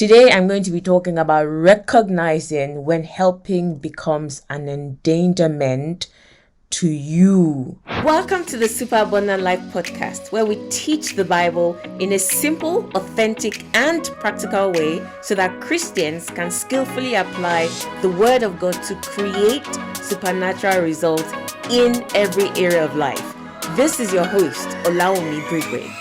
Today, I'm going to be talking about recognizing when helping becomes an endangerment to you. Welcome to the Super Abundant Life podcast, where we teach the Bible in a simple, authentic, and practical way so that Christians can skillfully apply the Word of God to create supernatural results in every area of life. This is your host, Olawumi Brigwe.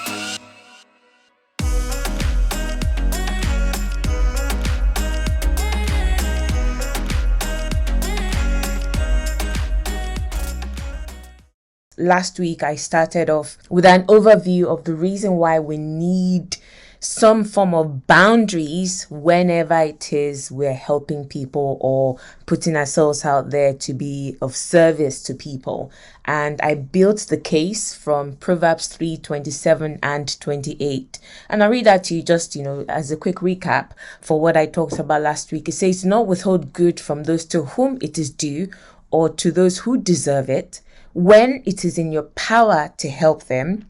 Last week, I started off with an overview of the reason why we need some form of boundaries whenever it is we're helping people or putting ourselves out there to be of service to people. And I built the case from Proverbs 3:27 and 28. And I'll read that to you just, as a quick recap for what I talked about last week. It says, "Do not withhold good from those to whom it is due or to those who deserve it, when it is in your power to help them.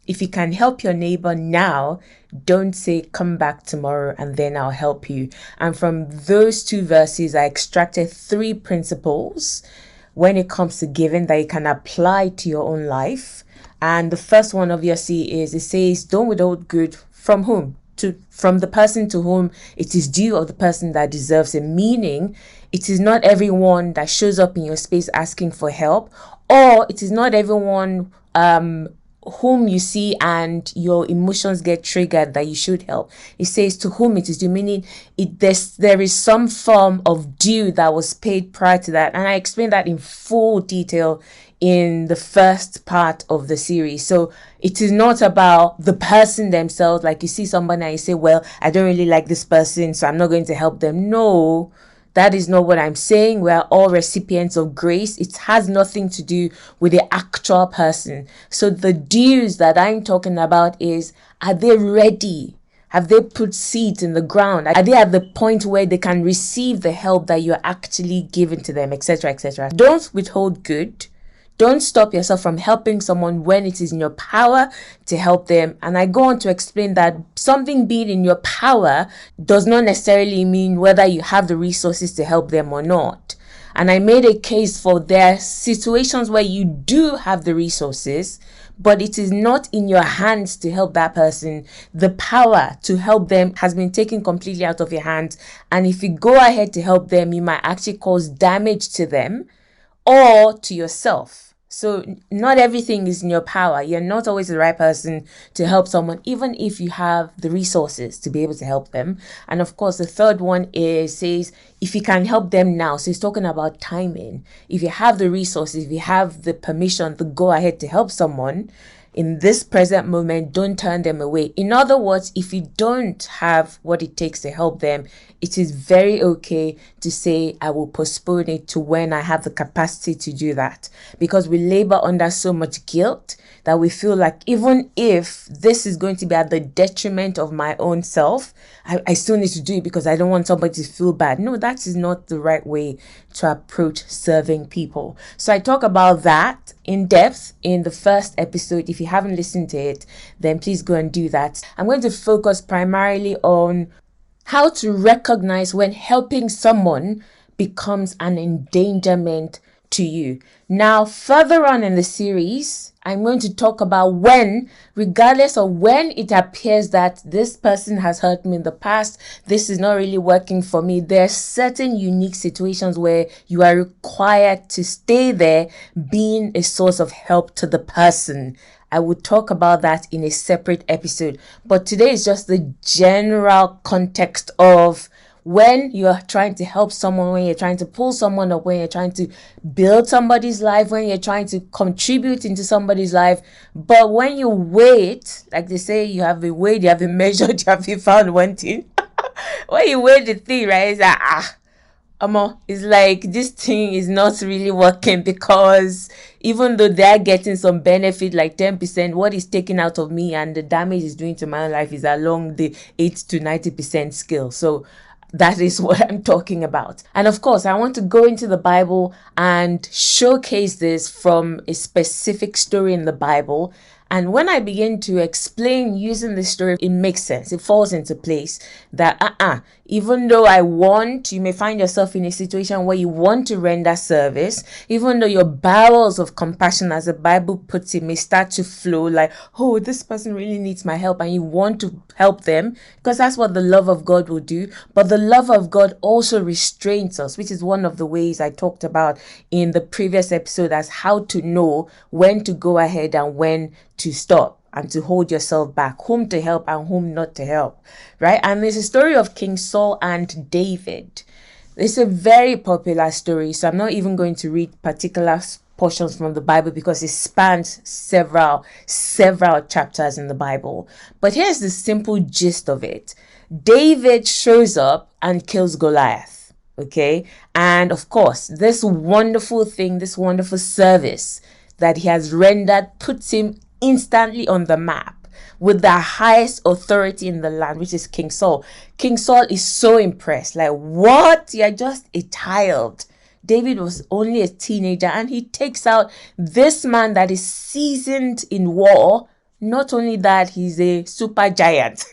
If you can help your neighbor now, don't say, 'Come back tomorrow and then I'll help you.'" And from those two verses, I extracted 3 principles when it comes to giving that you can apply to your own life. And the first one, obviously, is it says, don't withhold good from whom? From the person to whom it is due, or the person that deserves it. Meaning, it is not everyone that shows up in your space asking for help, or it is not everyone whom you see and your emotions get triggered that you should help. It says to whom it is due, meaning there is some form of due that was paid prior to that. And I explained that in full detail in the first part of the series. So it is not about the person themselves. Like you see somebody and you say, well, I don't really like this person, so I'm not going to help them. No, that is not what I'm saying. We are all recipients of grace. It has nothing to do with the actual person. So the dues that I'm talking about is, are they ready? Have they put seeds in the ground? Are they at the point where they can receive the help that you're actually giving to them, etc., etc.? Don't withhold good. Don't stop yourself from helping someone when it is in your power to help them. And I go on to explain that something being in your power does not necessarily mean whether you have the resources to help them or not. And I made a case for there are situations where you do have the resources, but it is not in your hands to help that person. The power to help them has been taken completely out of your hands. And if you go ahead to help them, you might actually cause damage to them or to yourself. So not everything is in your power. You're not always the right person to help someone, even if you have the resources to be able to help them. And of course, the third one says, if you can help them now. So it's talking about timing. If you have the resources, if you have the permission to go ahead to help someone in this present moment, don't turn them away. In other words, if you don't have what it takes to help them, it is very okay to say, I will postpone it to when I have the capacity to do that. Because we labor under so much guilt that we feel like even if this is going to be at the detriment of my own self, I still need to do it because I don't want somebody to feel bad. No, that is not the right way to approach serving people. So I talk about that in depth in the first episode. If you haven't listened to it, then please go and do that. I'm going to focus primarily on how to recognize when helping someone becomes an endangerment to you. Now, further on in the series, I'm going to talk about when, regardless of when it appears that this person has hurt me in the past, this is not really working for me, there are certain unique situations where you are required to stay there being a source of help to the person. I will talk about that in a separate episode. But today is just the general context of when you're trying to help someone, when you're trying to pull someone up, when you're trying to build somebody's life, when you're trying to contribute into somebody's life. But when you wait, like they say, you have been weighed, you have been measured, you have been found wanting. When you weigh the thing, right, it's like, it's like this thing is not really working, because even though they're getting some benefit, like 10%, what is taken out of me and the damage is doing to my life is along the 8 to 90% scale. So that is what I'm talking about. And of course, I want to go into the Bible and showcase this from a specific story in the Bible And when I begin to explain using this story, it makes sense. It falls into place that, even though you may find yourself in a situation where you want to render service, even though your barrels of compassion, as the Bible puts it, may start to flow like, oh, this person really needs my help, and you want to help them because that's what the love of God will do. But the love of God also restrains us, which is one of the ways I talked about in the previous episode as how to know when to go ahead and when to stop and to hold yourself back, whom to help and whom not to help, right? And there's a story of King Saul and David. It's a very popular story, so I'm not even going to read particular portions from the Bible because it spans several chapters in the Bible. But here's the simple gist of it. David shows up and kills Goliath, okay? And of course, this wonderful service that he has rendered puts him instantly on the map with the highest authority in the land, which is King Saul. King Saul is so impressed. Like, what? You're just a child. David was only a teenager, and he takes out this man that is seasoned in war. Not only that, he's a super giant.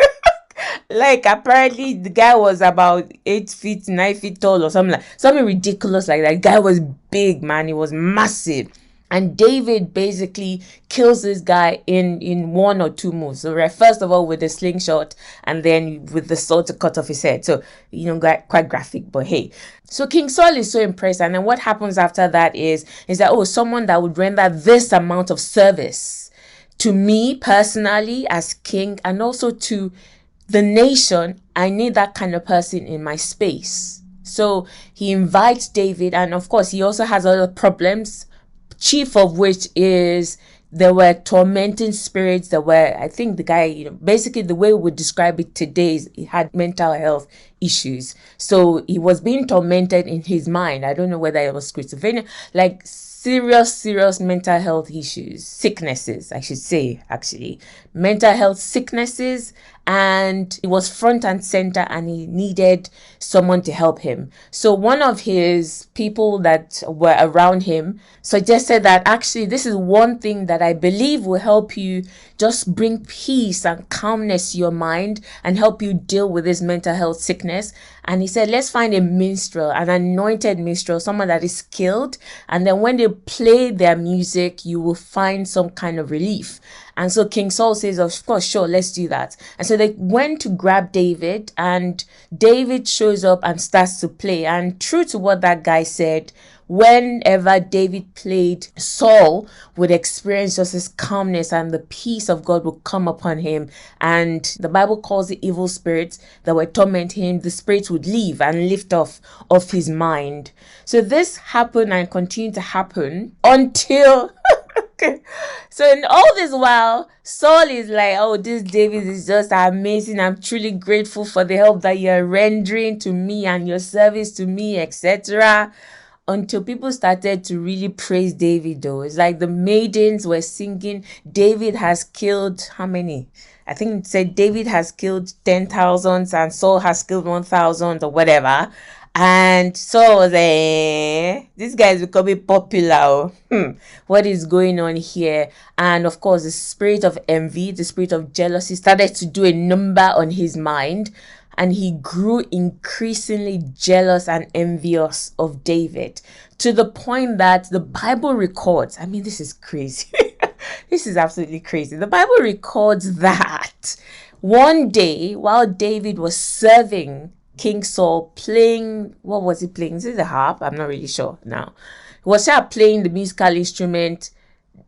Like, apparently the guy was about 8 feet, 9 feet tall or something ridiculous like that. The guy was big, man. He was massive. And David basically kills this guy in 1 or 2 moves. So, right, first of all, with the slingshot, and then with the sword to cut off his head. So, quite graphic, but hey. So King Saul is so impressed. And then what happens after that is that, someone that would render this amount of service to me personally as king and also to the nation, I need that kind of person in my space. So he invites David, and of course, he also has other problems, chief of which is there were tormenting spirits that were, I think the guy, basically the way we would describe it today is he had mental health issues. So he was being tormented in his mind. I don't know whether it was schizophrenia, like serious mental health issues, sicknesses, I should say, actually. Mental health sicknesses, and it was front and center, and he needed someone to help him. So one of his people that were around him suggested that actually this is one thing that I believe will help you just bring peace and calmness to your mind and help you deal with this mental health sickness. And he said, let's find a minstrel, an anointed minstrel, someone that is skilled. And then when they play their music, you will find some kind of relief. And so King Saul says, of course, sure, let's do that. And so they went to grab David, and David shows up and starts to play. And true to what that guy said, whenever David played, Saul would experience just this calmness, and the peace of God would come upon him. And the Bible calls the evil spirits that were tormenting him, the spirits would leave and lift off his mind. So this happened and continued to happen until... Okay. So in all this while, Saul is like, oh, this David is just amazing. I'm truly grateful for the help that you're rendering to me and your service to me, etc. Until people started to really praise David, though. It's like the maidens were singing, David has killed how many? I think it said David has killed 10,000 and Saul has killed 1,000 or whatever. And so was this guy is becoming popular. What is going on here? And of course, the spirit of envy, the spirit of jealousy started to do a number on his mind. And he grew increasingly jealous and envious of David, to the point that the Bible records, I mean, this is crazy. This is absolutely crazy. The Bible records that one day, while David was serving King Saul, playing, what was he playing? Is it the harp? I'm not really sure now. He was playing the musical instrument.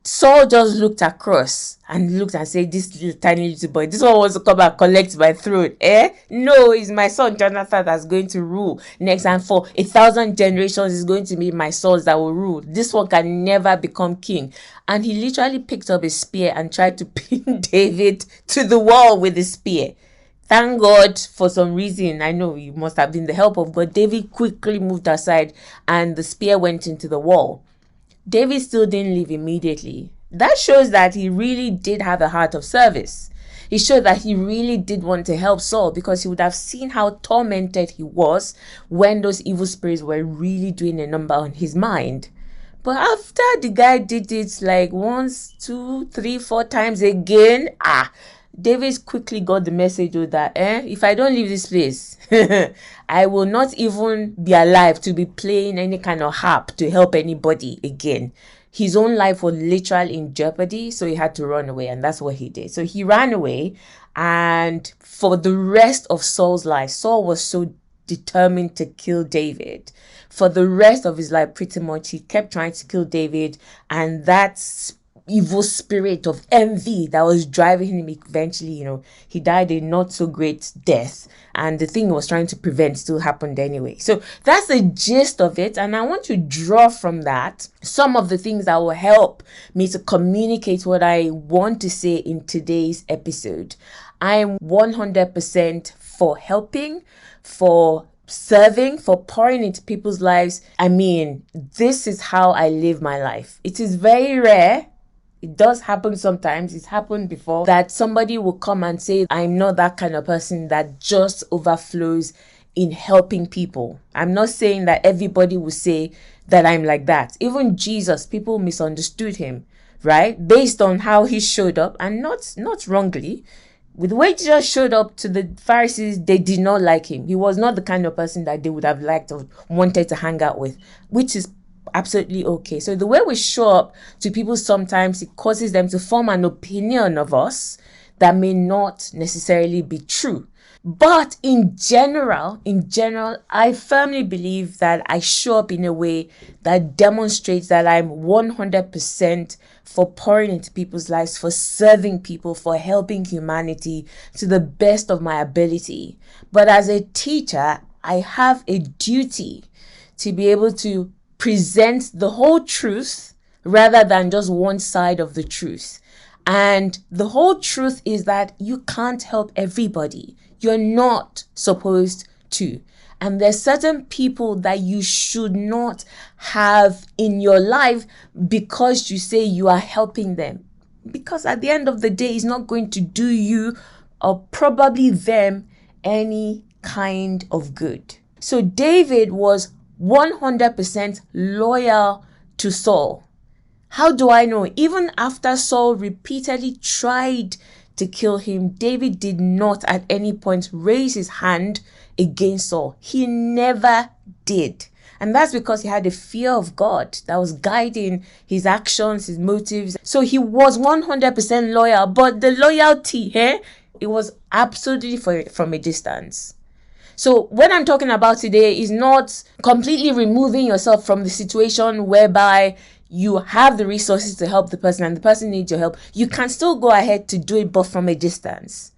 Saul just looked across and looked and said, this little tiny little boy, this one wants to come and collect my throne. No, it's my son Jonathan that's going to rule next, and for 1,000 generations is going to be my sons that will rule. This one can never become king. And he literally picked up a spear and tried to pin David to the wall with the spear. Thank God, for some reason, I know it must have been the help of God, David quickly moved aside and the spear went into the wall. David still didn't leave immediately. That shows that he really did have a heart of service. It showed that he really did want to help Saul, because he would have seen how tormented he was when those evil spirits were really doing a number on his mind. But after the guy did it like once, two, three, four times again, David quickly got the message that if I don't leave this place, I will not even be alive to be playing any kind of harp to help anybody again. His own life was literally in jeopardy, so he had to run away, and that's what he did. So he ran away, and for the rest of Saul's life, Saul was so determined to kill David. For the rest of his life, pretty much, he kept trying to kill David, and that's evil spirit of envy that was driving him. Eventually, he died a not so great death, and the thing he was trying to prevent still happened anyway. So that's the gist of it, and I want to draw from that some of the things that will help me to communicate what I want to say in today's episode. I am 100% for helping, for serving, for pouring into people's lives. I mean, this is how I live my life. It is very rare. It does happen sometimes. It's happened before that somebody will come and say, I'm not that kind of person that just overflows in helping people. I'm not saying that everybody will say that I'm like that. Even Jesus, people misunderstood him, right? Based on how he showed up, and not wrongly. With the way Jesus showed up to the Pharisees, they did not like him. He was not the kind of person that they would have liked or wanted to hang out with, which is absolutely okay. So the way we show up to people, sometimes it causes them to form an opinion of us that may not necessarily be true. But in general, I firmly believe that I show up in a way that demonstrates that I'm 100% for pouring into people's lives, for serving people, for helping humanity to the best of my ability. But as a teacher, I have a duty to be able to present the whole truth rather than just one side of the truth. And the whole truth is that you can't help everybody. You're not supposed to. And there's certain people that you should not have in your life because you say you are helping them. Because at the end of the day, it's not going to do you or probably them any kind of good. So David was 100% loyal to Saul. How do I know? Even after Saul repeatedly tried to kill him, David did not at any point raise his hand against Saul. He never did. And that's because he had a fear of God that was guiding his actions, his motives. So he was 100% loyal, but the loyalty here, it was absolutely from a distance. So what I'm talking about today is not completely removing yourself from the situation whereby you have the resources to help the person and the person needs your help. You can still go ahead to do it, but from a distance.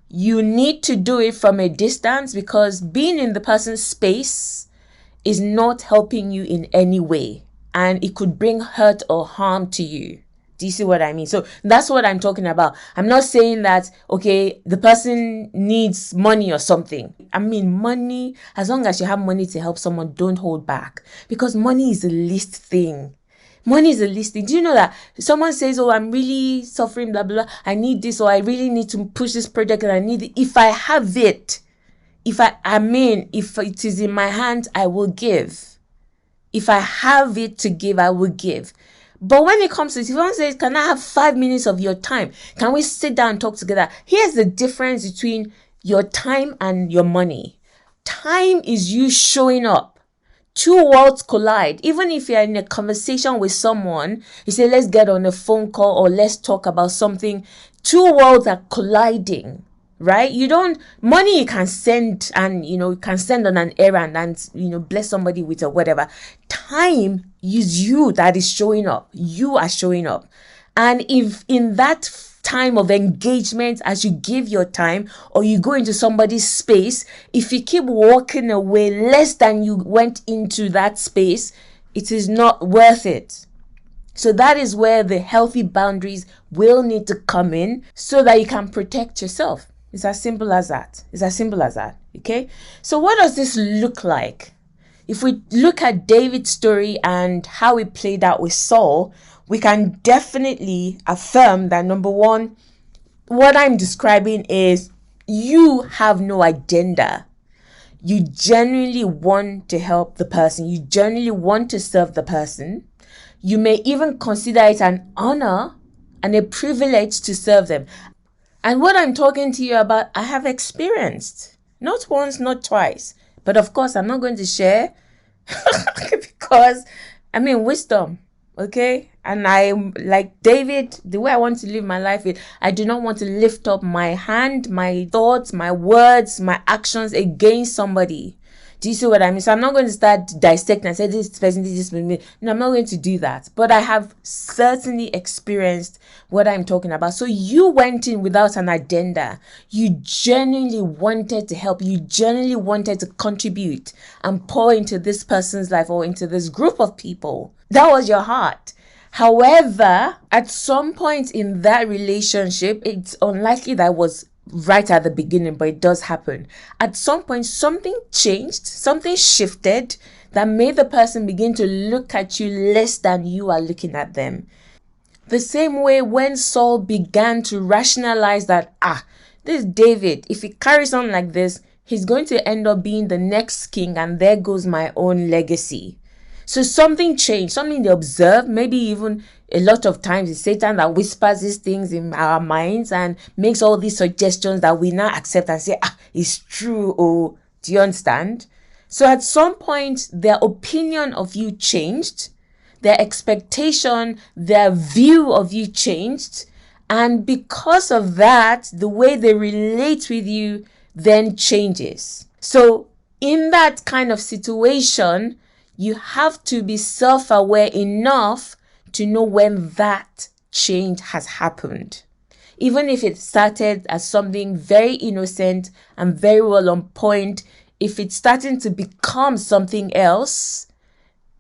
You need to do it from a distance because being in the person's space is not helping you in any way, and it could bring hurt or harm to you. Do you see what I mean? So that's what I'm talking about. I'm not saying that, okay, the person needs money or something. I mean, money, as long as you have money to help someone, don't hold back, because money is the least thing. Money is the least thing. Do you know that someone says, oh, I'm really suffering, blah, blah, blah. I need this, or I really need to push this project and I need it. If I have it, if it is in my hands, I will give. If I have it to give, I will give. But when it comes to, if someone says, can I have 5 minutes of your time? Can we sit down and talk together? Here's the difference between your time and your money. Time is you showing up. Two worlds collide. Even if you're in a conversation with someone, you say, let's get on a phone call or let's talk about something. Two worlds are colliding, right? Money you can send and, you can send on an errand and, bless somebody with or whatever. Time is you that is showing up. You are showing up. And if in that time of engagement, as you give your time or you go into somebody's space, if you keep walking away less than you went into that space, it is not worth it. So that is where the healthy boundaries will need to come in so that you can protect yourself. It's as simple as that. Okay? So what does this look like? If we look at David's story and how it played out with Saul, we can definitely affirm that, number one, what I'm describing is you have no agenda. You genuinely want to help the person. You genuinely want to serve the person. You may even consider it an honor and a privilege to serve them. And what I'm talking to you about, I have experienced. Not once, not twice. But of course, I'm not going to share because, wisdom, okay? And I'm like David, the way I want to live my life is I do not want to lift up my hand, my thoughts, my words, my actions against somebody. Do you see what I mean? So I'm not going to start dissecting and say this person did this with me. No, I'm not going to do that. But I have certainly experienced what I'm talking about. So you went in without an agenda. You genuinely wanted to help. You genuinely wanted to contribute and pour into this person's life or into this group of people. That was your heart. However, at some point in that relationship, it's unlikely that was right at the beginning, but it does happen. At some point, something changed, something shifted that made the person begin to look at you less than you are looking at them. The same way when Saul began to rationalize that, this David, if he carries on like this, he's going to end up being the next king, and there goes my own legacy. So something changed, something they observed, maybe even a lot of times it's Satan that whispers these things in our minds and makes all these suggestions that we now accept and say, it's true. Oh, do you understand? So at some point, their opinion of you changed, their expectation, their view of you changed. And because of that, the way they relate with you then changes. So in that kind of situation, you have to be self-aware enough to know when that change has happened. Even if it started as something very innocent and very well on point, if it's starting to become something else,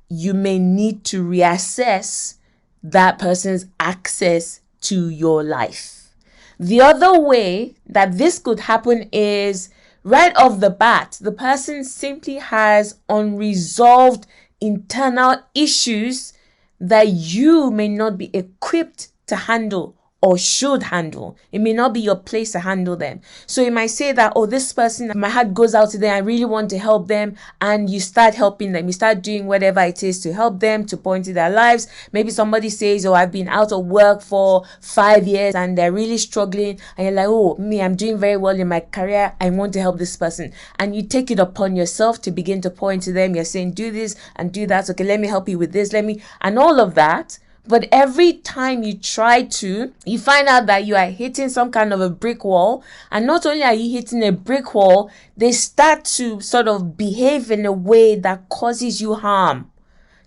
you may need to reassess that person's access to your life. The other way that this could happen is right off the bat, the person simply has unresolved internal issues that you may not be equipped to handle or should handle. It may not be your place to handle them. So you might say that, this person, my heart goes out to them. I really want to help them. And you start helping them. You start doing whatever it is to help them, to point to their lives. Maybe somebody says, I've been out of work for 5 years and they're really struggling. And you're like, I'm doing very well in my career. I want to help this person. And you take it upon yourself to begin to point to them. You're saying, do this and do that. Okay, let me help you with this. And all of that. But every time you try to, you find out that you are hitting some kind of a brick wall. And not only are you hitting a brick wall, they start to sort of behave in a way that causes you harm.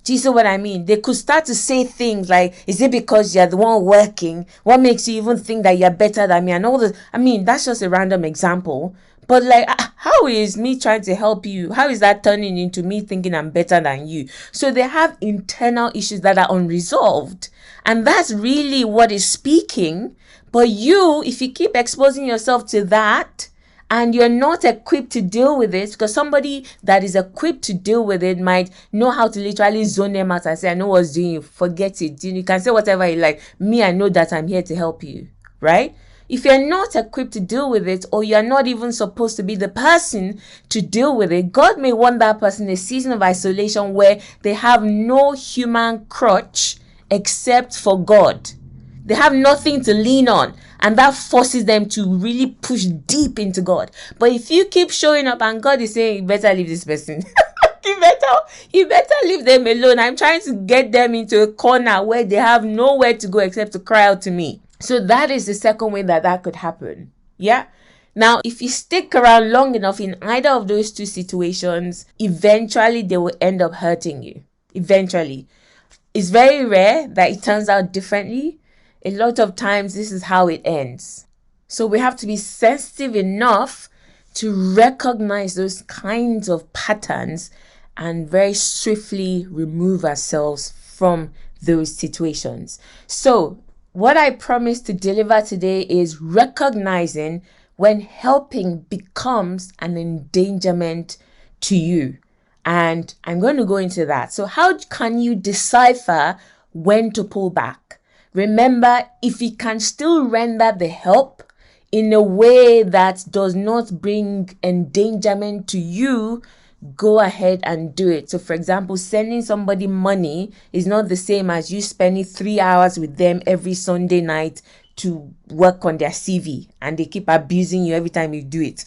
Do you see what I mean? They could start to say things like, is it because you're the one working? What makes you even think that you're better than me? And all this. That's just a random example. But how is me trying to help you? How is that turning into me thinking I'm better than you? So they have internal issues that are unresolved. And that's really what is speaking. But you, if you keep exposing yourself to that, and you're not equipped to deal with it, because somebody that is equipped to deal with it might know how to literally zone them out and say, I know what's doing you, forget it. You can say whatever you like. Me, I know that I'm here to help you, right? If you're not equipped to deal with it, or you're not even supposed to be the person to deal with it, God may want that person in a season of isolation where they have no human crutch except for God. They have nothing to lean on, and that forces them to really push deep into God. But if you keep showing up and God is saying, you better leave this person. you better leave them alone. I'm trying to get them into a corner where they have nowhere to go except to cry out to me. So that is the second way that could happen. Yeah. Now, if you stick around long enough in either of those two situations, eventually they will end up hurting you. Eventually. It's very rare that it turns out differently. A lot of times this is how it ends. So we have to be sensitive enough to recognize those kinds of patterns and very swiftly remove ourselves from those situations. So what I promise to deliver today is recognizing when helping becomes an endangerment to you. And I'm going to go into that. So how can you decipher when to pull back? Remember, if you can still render the help in a way that does not bring endangerment to you, go ahead and do it. So for example, sending somebody money is not the same as you spending 3 hours with them every Sunday night to work on their CV, and they keep abusing you every time you do it.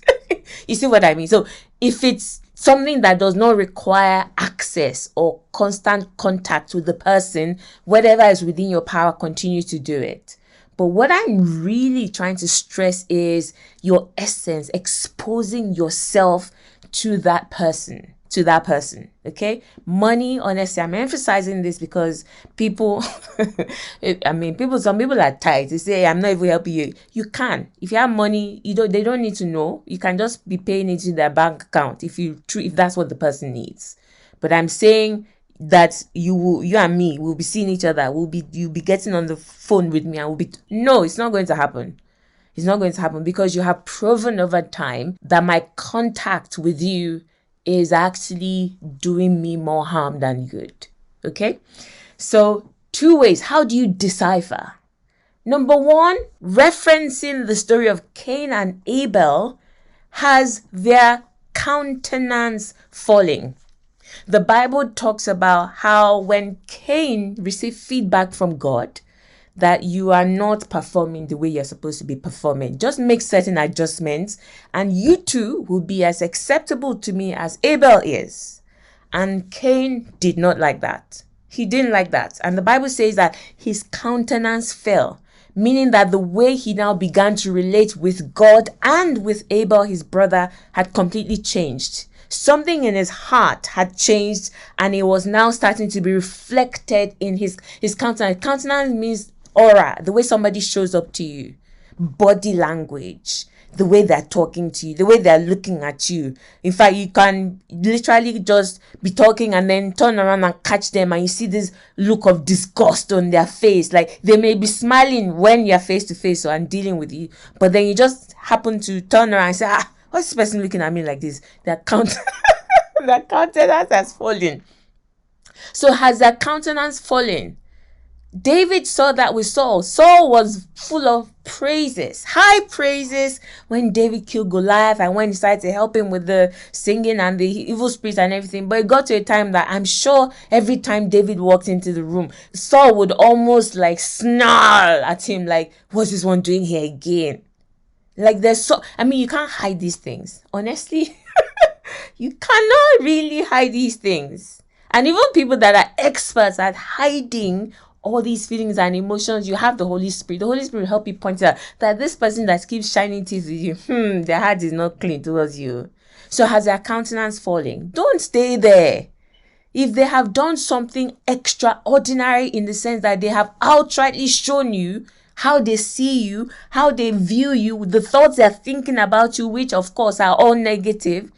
You see what I mean? So if it's something that does not require access or constant contact with the person, whatever is within your power, continue to do it. But what I'm really trying to stress is your essence, exposing yourself to that person, okay? Money, honestly, I'm emphasizing this because people, some people are tight. They say, I'm not even helping you. You can. If you have money, they don't need to know. You can just be paying it in their bank account if that's what the person needs. But I'm saying that you and me will be seeing each other. You'll be getting on the phone with me and no, it's not going to happen. It's not going to happen because you have proven over time that my contact with you is actually doing me more harm than good. Okay? So 2 ways. How do you decipher? Number 1, referencing the story of Cain and Abel has their countenance falling. The Bible talks about how when Cain received feedback from God that you are not performing the way you're supposed to be performing, just make certain adjustments and you too will be as acceptable to me as Abel is. And Cain did not like that. He didn't like that. And the Bible says that his countenance fell, meaning that the way he now began to relate with God and with Abel, his brother, had completely changed. Something in his heart had changed and it was now starting to be reflected in his countenance. Countenance means aura, the way somebody shows up to you, body language, the way they're talking to you, the way they're looking at you. In fact, you can literally just be talking and then turn around and catch them and you see this look of disgust on their face. Like they may be smiling when you're face to face or dealing with you, but then you just happen to turn around and say, what's this person looking at me like this? Their countenance has fallen. So has their countenance fallen? David saw that with Saul. Saul was full of praises, high praises, when David killed Goliath and when he started to help him with the singing and the evil spirits and everything. But it got to a time that I'm sure every time David walked into the room, Saul would almost like snarl at him like, what's this one doing here again? Like you can't hide these things. Honestly, you cannot really hide these things. And even people that are experts at hiding all these feelings and emotions, you have the Holy Spirit. The Holy Spirit will help you point out that this person that keeps shining teeth with you, their heart is not clean towards you. So has their countenance falling? Don't stay there. If they have done something extraordinary in the sense that they have outrightly shown you how they see you, how they view you, the thoughts they're thinking about you, which of course are all negative,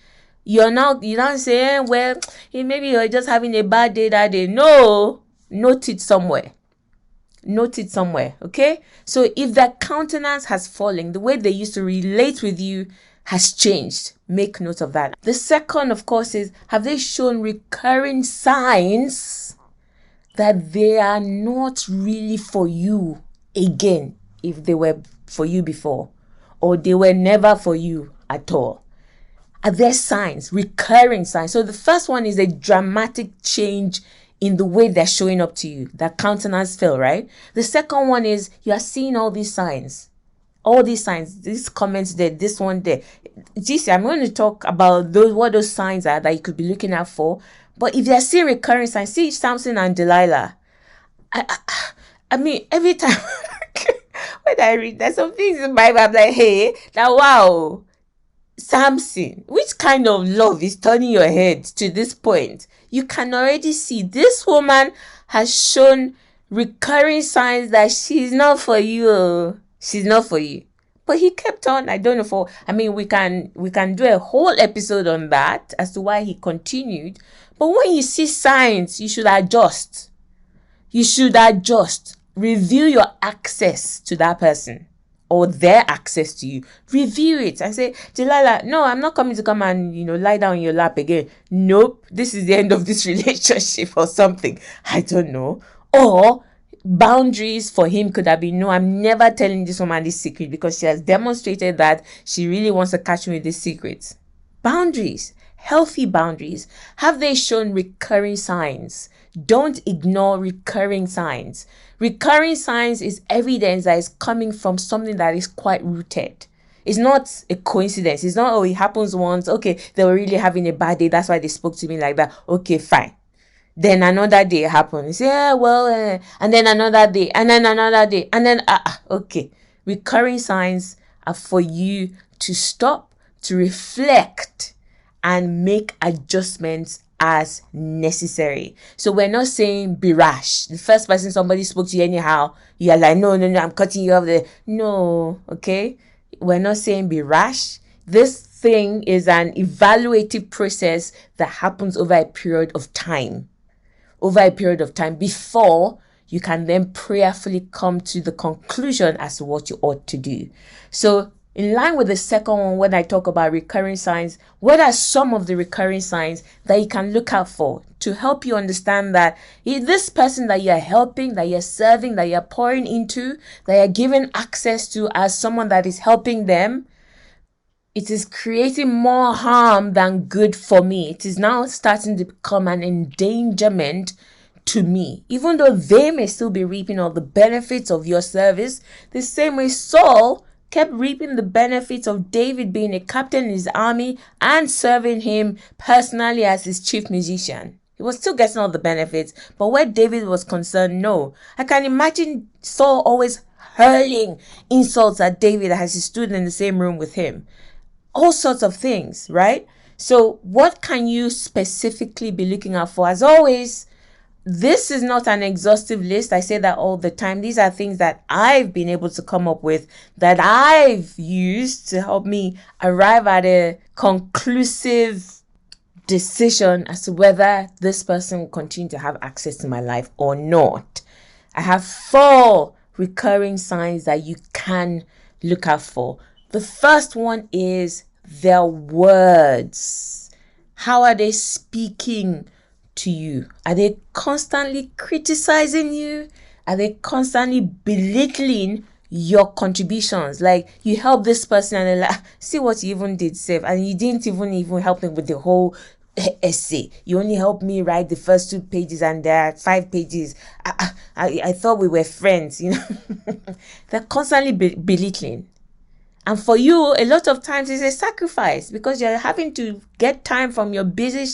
you now say, well, maybe you're just having a bad day that day. No, note it somewhere. Okay? So if their countenance has fallen, the way they used to relate with you has changed. Make note of that. The second, of course, is, have they shown recurring signs that they are not really for you again, if they were for you before, or they were never for you at all? Are there signs, recurring signs? So the first one is a dramatic change in the way they're showing up to you. That countenance fell, right? The second one is you are seeing all these signs, these comments there, this one there. I'm going to talk about what those signs are that you could be looking out for. But if you're seeing recurring signs, see Samson and Delilah. I mean, every time when I read, there's some things in the Bible, I'm like, hey, now wow. Samson, which kind of love is turning your head to this point? You can already see this woman has shown recurring signs that she's not for you. She's not for you. But he kept on. I don't know we can do a whole episode on that as to why he continued. But when you see signs, you should adjust. Review your access to that person or their access to you. Review it and say, Delilah, no, I'm not coming to come and, lie down in your lap again. Nope, this is the end of this relationship or something. I don't know. Or boundaries for him could have been, no, I'm never telling this woman this secret because she has demonstrated that she really wants to catch me with this secret. Boundaries. healthy boundaries? Have they shown recurring signs? Don't ignore recurring signs. Recurring signs is evidence that is coming from something that is quite rooted. It's not a coincidence. It's not, oh, it happens once. Okay, they were really having a bad day. That's why they spoke to me like that. Okay, fine. Then another day happens. Yeah, well, and then another day, and then another day, and then, okay. Recurring signs are for you to stop, to reflect, and make adjustments as necessary. So we're not saying be rash. The first person somebody spoke to you anyhow, you're like, no, I'm cutting you off there. No, okay? We're not saying be rash. This thing is an evaluative process that happens over a period of time. Before you can then prayerfully come to the conclusion as to what you ought to do. So in line with the second one, when I talk about recurring signs, what are some of the recurring signs that you can look out for to help you understand that this person that you're helping, that you're serving, that you're pouring into, that you're giving access to as someone that is helping them, it is creating more harm than good for me. It is now starting to become an endangerment to me, even though they may still be reaping all the benefits of your service, the same way Saul kept reaping the benefits of David being a captain in his army and serving him personally as his chief musician. He was still getting all the benefits, but where David was concerned, no. I can imagine Saul always hurling insults at David as he stood in the same room with him. All sorts of things, right? So what can you specifically be looking out for? As always, this is not an exhaustive list. I say that all the time. These are things that I've been able to come up with, that I've used to help me arrive at a conclusive decision as to whether this person will continue to have access to my life or not. I have 4 recurring signs that you can look out for. The first one is their words. How are they speaking to you? Are they constantly criticizing you? Are they constantly belittling your contributions? Like, you help this person and they're like, see what you even did, Save, and you didn't even help them with the whole essay. You only helped me write the first 2 pages and there are 5 pages. I thought we were friends, They're constantly belittling. And for you, a lot of times it's a sacrifice because you're having to get time from your busy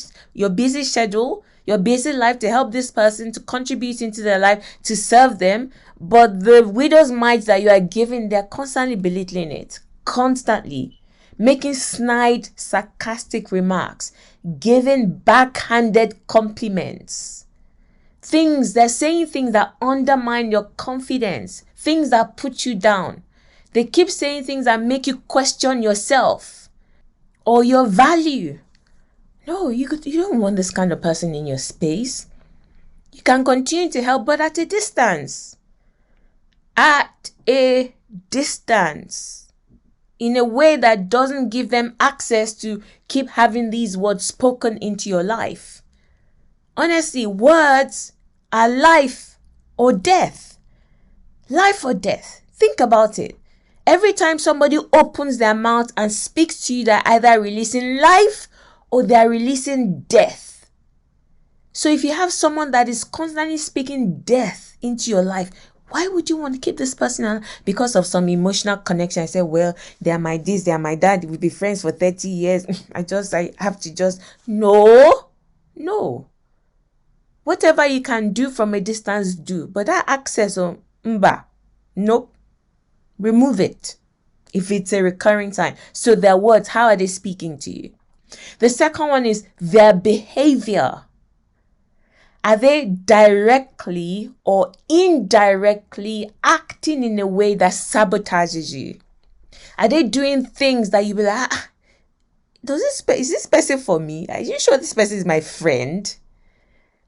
schedule, your busy life to help this person, to contribute into their life, to serve them. But the widow's mites that you are giving, they're constantly belittling it, constantly making snide, sarcastic remarks, giving backhanded compliments. They're saying things that undermine your confidence, things that put you down. They keep saying things that make you question yourself or your value. No, you don't want this kind of person in your space. You can continue to help, but at a distance. At a distance. In a way that doesn't give them access to keep having these words spoken into your life. Honestly, words are life or death. Life or death. Think about it. Every time somebody opens their mouth and speaks to you, they're either releasing life or they're releasing death. So if you have someone that is constantly speaking death into your life, why would you want to keep this person on? Because of some emotional connection. I say, well, they are my this, they are my dad. We'll be friends for 30 years. I have to just, no. Whatever you can do from a distance, do. But that access, nope. Remove it if it's a recurring sign. So their words, how are they speaking to you? The second one is their behavior. Are they directly or indirectly acting in a way that sabotages you? Are they doing things that you be like, is this person for me? Are you sure this person is my friend?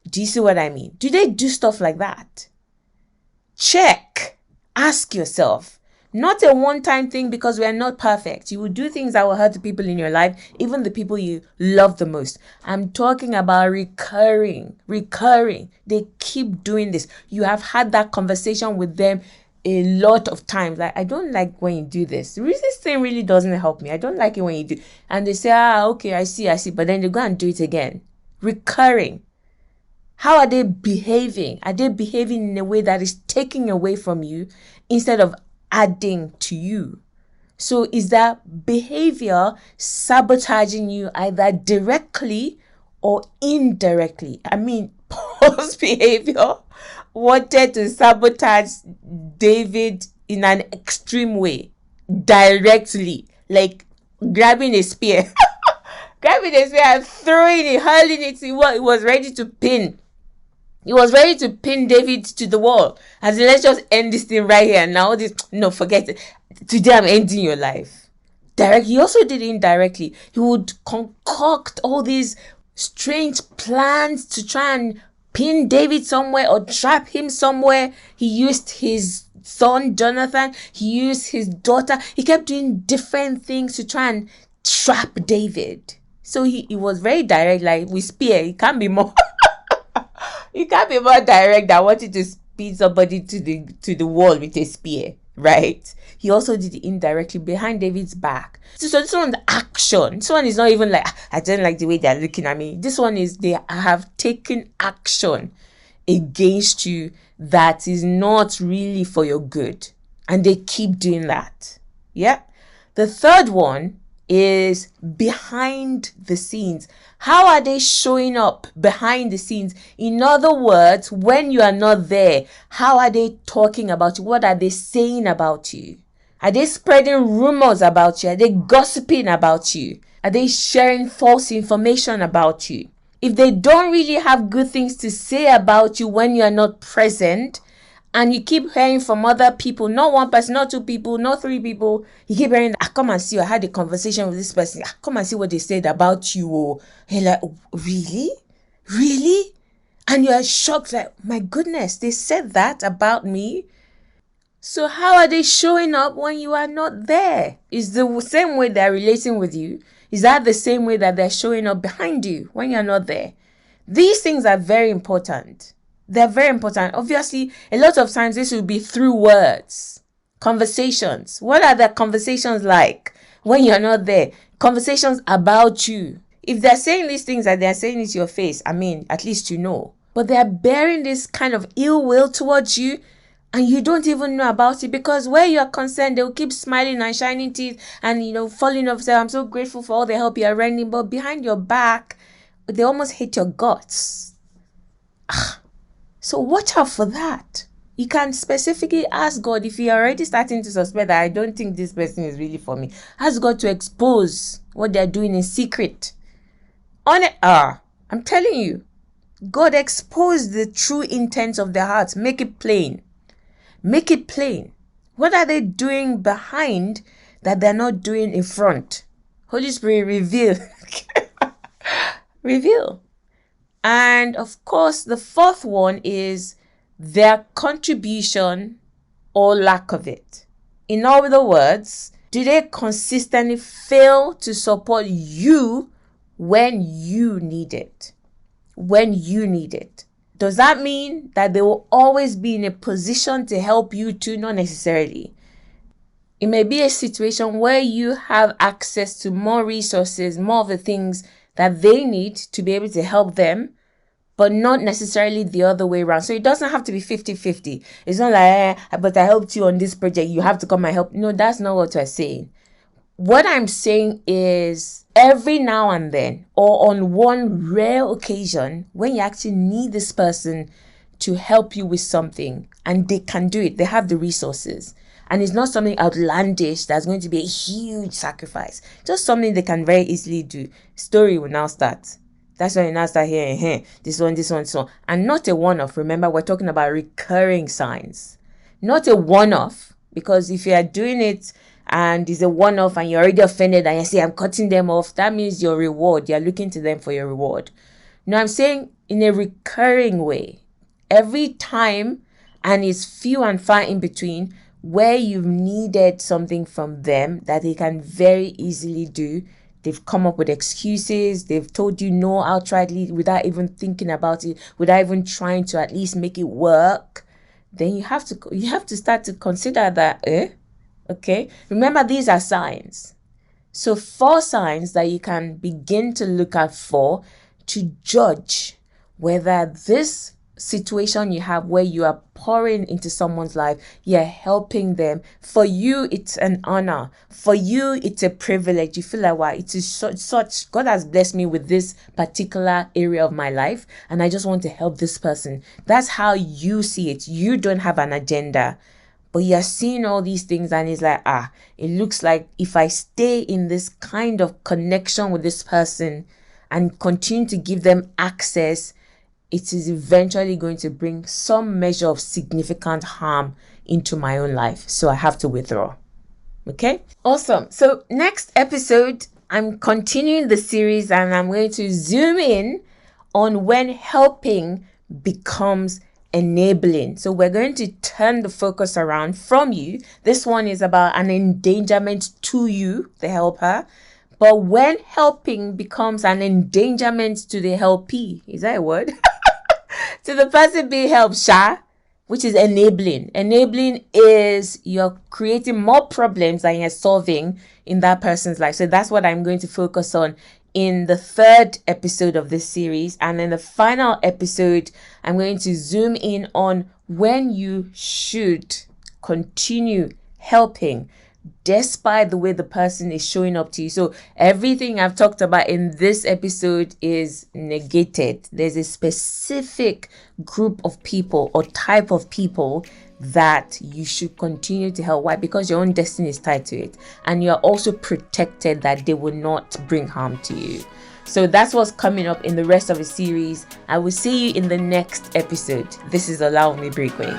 Do you see what I mean? Do they do stuff like that? Check. Ask yourself. Not a one-time thing, because we are not perfect. You will do things that will hurt the people in your life, even the people you love the most. I'm talking about recurring. They keep doing this. You have had that conversation with them a lot of times, like, I don't like when you do this. This thing really doesn't help me. I don't like it when you do. And they say, okay, I see. But then they go and do it again. Recurring. How are they behaving? Are they behaving in a way that is taking away from you instead of adding to you? So is that behavior sabotaging you either directly or indirectly? I mean, Paul's behavior wanted to sabotage David in an extreme way, directly, like grabbing a spear, grabbing a spear and throwing it, hurling it. He was ready to pin. He was ready to pin David to the wall. As in, let's just end this thing right here now. No, forget it. Today I'm ending your life. Direct. He also did it indirectly. He would concoct all these strange plans to try and pin David somewhere or trap him somewhere. He used his son Jonathan. He used his daughter. He kept doing different things to try and trap David. So he was very direct, like with spear. He can't be more. You can't be more direct than wanting to pin somebody to the wall with a spear, right? He also did it indirectly behind David's back. So this one's action. This one is not even like, I don't like the way they're looking at me. This one is they have taken action against you that is not really for your good. And they keep doing that. Yeah. The third one is behind the scenes. How are they showing up behind the scenes? In other words, when you are not there, how are they talking about you? What are they saying about you? Are they spreading rumors about you? Are they gossiping about you? Are they sharing false information about you? If they don't really have good things to say about you when you are not present, and you keep hearing from other people, not one person, not two people, not three people, you keep hearing, come and see, I had a conversation with this person, come and see what they said about you. Oh, you're like, really? Really? And you're shocked, like, my goodness, they said that about me? So how are they showing up when you are not there? Is the same way they're relating with you? Is that the same way that they're showing up behind you when you're not there? These things are very important. They're very important. Obviously, a lot of times this will be through words, conversations. What are the conversations like when you're not there? Conversations about you. If they're saying these things and they're saying it to your face, I mean, at least you know. But they're bearing this kind of ill will towards you and you don't even know about it, because where you're concerned, they'll keep smiling and shining teeth and, falling off. Say, I'm so grateful for all the help you're rendering. But behind your back, they almost hate your guts. So watch out for that. You can specifically ask God, if you're already starting to suspect that I don't think this person is really for me, ask God to expose what they're doing in secret. I'm telling you, God exposed the true intents of their hearts. Make it plain. Make it plain. What are they doing behind that they're not doing in front? Holy Spirit, reveal. Reveal. And of course, the fourth one is their contribution or lack of it. In other words, do they consistently fail to support you when you need it? When you need it. Does that mean that they will always be in a position to help you too? Not necessarily. It may be a situation where you have access to more resources, more of the things that they need to be able to help them, but not necessarily the other way around. So it doesn't have to be 50-50. It's not like, but I helped you on this project, you have to come and help. No, that's not what we're saying. What I'm saying is every now and then, or on one rare occasion, when you actually need this person to help you with something, and they can do it, they have the resources, and it's not something outlandish that's going to be a huge sacrifice, just something they can very easily do, story will now start. That's when you now start hearing, this one, so. And not a one-off. Remember, we're talking about recurring signs. Not a one-off. Because if you are doing it and it's a one-off and you're already offended and you say, I'm cutting them off, that means your reward. You're looking to them for your reward. No, I'm saying in a recurring way. Every time, and it's few and far in between, where you've needed something from them that they can very easily do. They've come up with excuses. They've told you no outrightly without even thinking about it, without even trying to at least make it work. then you have to start to consider that, okay. Remember, these are signs. So 4 signs that you can begin to look out for to judge whether this situation you have where you are pouring into someone's life, you're helping them. For you, it's an honor. For you, it's a privilege. You feel like, wow, it is such, God has blessed me with this particular area of my life, and I just want to help this person. That's how you see it. You don't have an agenda. But you're seeing all these things and it's like, it looks like if I stay in this kind of connection with this person and continue to give them access, it is eventually going to bring some measure of significant harm into my own life. So I have to withdraw. Okay? Awesome. So next episode, I'm continuing the series and I'm going to zoom in on when helping becomes enabling. So we're going to turn the focus around from you. This one is about an endangerment to you, the helper. But when helping becomes an endangerment to the helpee, is that a word? To the person being helped, which is enabling. Enabling is you're creating more problems than you're solving in that person's life. So that's what I'm going to focus on in the 3rd episode of this series. And in the final episode, I'm going to zoom in on when you should continue helping despite the way the person is showing up to you. So everything I've talked about in this episode is negated. There's a specific group of people or type of people that you should continue to help. Why? Because your own destiny is tied to it, and you're also protected that they will not bring harm to you. So that's what's coming up in the rest of the series. I will see you in the next episode. This is Allow Me Breakway.